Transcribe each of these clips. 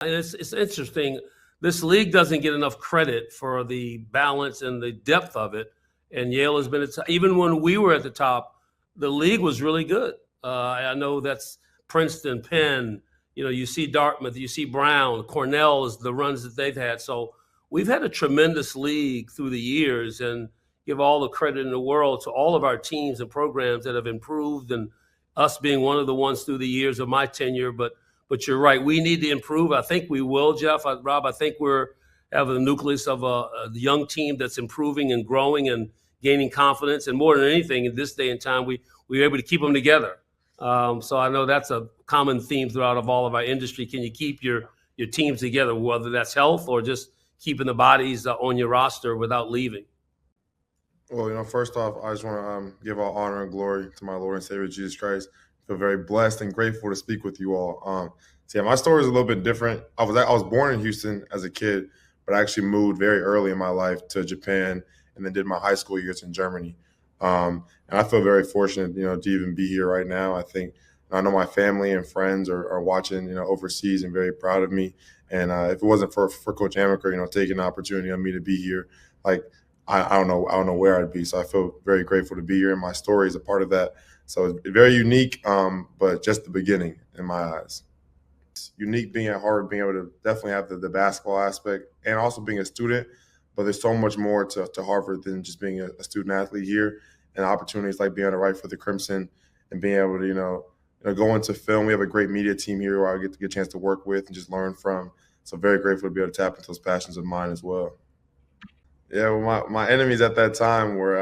And it's interesting. This league doesn't get enough credit for the balance and the depth of it. And Yale has been, even when we were at the top, the league was really good. I know that's Princeton, Penn, you see Dartmouth, you see Brown, Cornell is the runs that they've had. So we've had a tremendous league through the years, and give all the credit in the world to all of our teams and programs that have improved, and us being one of the ones through the years of my tenure. But you're right, we need to improve. I think we will, Jeff. Rob, I think we're having a nucleus of a young team that's improving and growing and gaining confidence. And more than anything, in this day and time, we were able to keep them together. So I know that's a common theme throughout of all of our industry. Can you keep your teams together, whether that's health or just keeping the bodies on your roster without leaving? Well, first off, I just want to give all honor and glory to my Lord and Savior, Jesus Christ. I feel very blessed and grateful to speak with you all. So yeah, my story is a little bit different. I was born in Houston as a kid, but I actually moved very early in my life to Japan and then did my high school years in Germany. And I feel very fortunate, to even be here right now. I know my family and friends are watching, overseas and very proud of me. And if it wasn't for Coach Amaker, taking the opportunity on me to be here, like I don't know where I'd be. So I feel very grateful to be here, and my story is a part of that. So it's very unique, but just the beginning in my eyes. It's unique being at Harvard, being able to definitely have the basketball aspect and also being a student. But there's so much more to Harvard than just being a student athlete here, and opportunities like being able to write for the Crimson and being able to, go into film. We have a great media team here who I get a chance to work with and just learn from. So very grateful to be able to tap into those passions of mine as well. Yeah, well, my enemies at that time were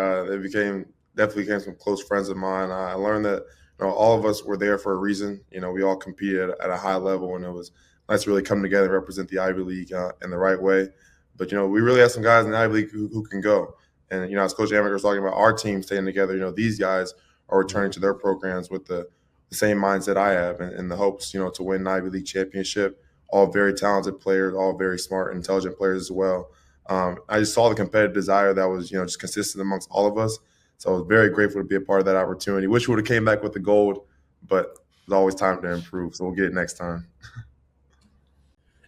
definitely became some close friends of mine. I learned that all of us were there for a reason. We all competed at a high level, and it was nice to really come together and represent the Ivy League in the right way. But we really have some guys in the Ivy League who can go. And as Coach Amaker was talking about our team staying together, these guys are returning to their programs with the same mindset I have, and the hopes to win an Ivy League championship. All very talented players, all very smart, intelligent players as well. I just saw the competitive desire that was, just consistent amongst all of us. So I was very grateful to be a part of that opportunity. Wish we would have came back with the gold, but there's always time to improve. So we'll get it next time.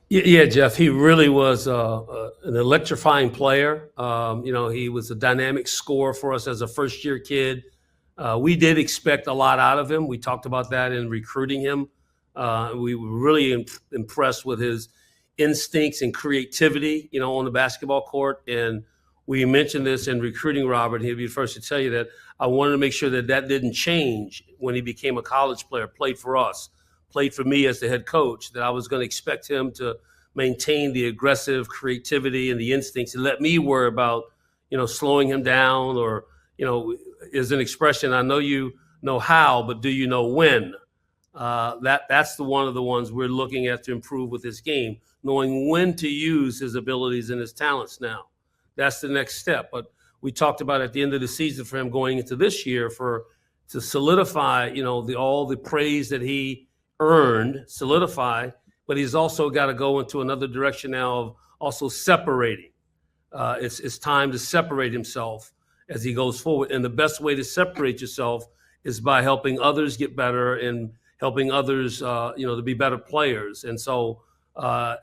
Yeah, Jeff, he really was an electrifying player. He was a dynamic scorer for us as a first-year kid. We did expect a lot out of him. We talked about that in recruiting him. We were really impressed with his instincts and creativity, on the basketball court. And we mentioned this in recruiting Robert. He'll be the first to tell you that I wanted to make sure that didn't change when he became a college player, played for us, played for me as the head coach, that I was going to expect him to maintain the aggressive creativity and the instincts and let me worry about, slowing him down or, is an expression, I know you know how, but do you know when? That's one of the ones we're looking at to improve with his game, knowing when to use his abilities and his talents now. That's the next step. But we talked about at the end of the season for him going into this year to solidify, all the praise that he earned, but he's also got to go into another direction now of also separating. It's time to separate himself as he goes forward. And the best way to separate yourself is by helping others get better and helping others, to be better players. And so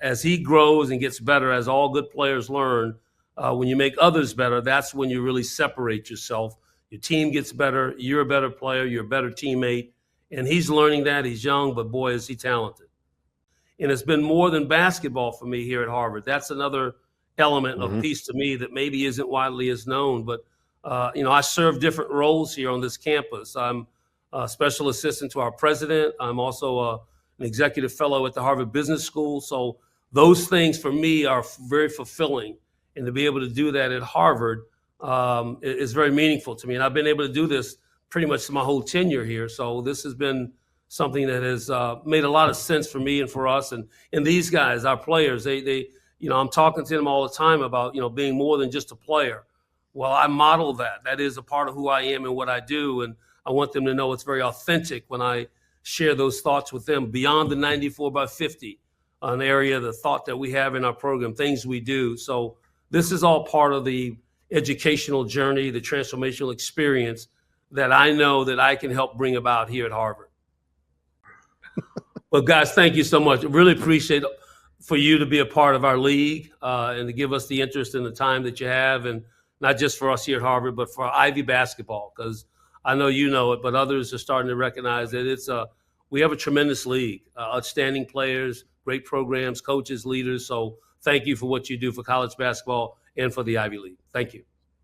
as he grows and gets better, as all good players learn, when you make others better, that's when you really separate yourself. Your team gets better. You're a better player. You're a better teammate. And he's learning that. He's young, but boy, is he talented. And it's been more than basketball for me here at Harvard. That's another element of piece to me that maybe isn't widely as known. But, I serve different roles here on this campus. I'm a special assistant to our president. I'm also an executive fellow at the Harvard Business School. So those things for me are very fulfilling. And to be able to do that at Harvard is very meaningful to me. And I've been able to do this pretty much my whole tenure here. So this has been something that has made a lot of sense for me and for us. And these guys, our players, they I'm talking to them all the time about, being more than just a player. Well, I model that. That is a part of who I am and what I do. And I want them to know it's very authentic when I share those thoughts with them beyond the 94 by 50, an area, the thought that we have in our program, things we do. So this is all part of the educational journey, the transformational experience that I know that I can help bring about here at Harvard. Well, guys, thank you so much. Really appreciate for you to be a part of our league and to give us the interest and the time that you have, and not just for us here at Harvard, but for Ivy basketball, because I know you know it, but others are starting to recognize that we have a tremendous league, outstanding players, great programs, coaches, leaders. So thank you for what you do for college basketball and for the Ivy League. Thank you.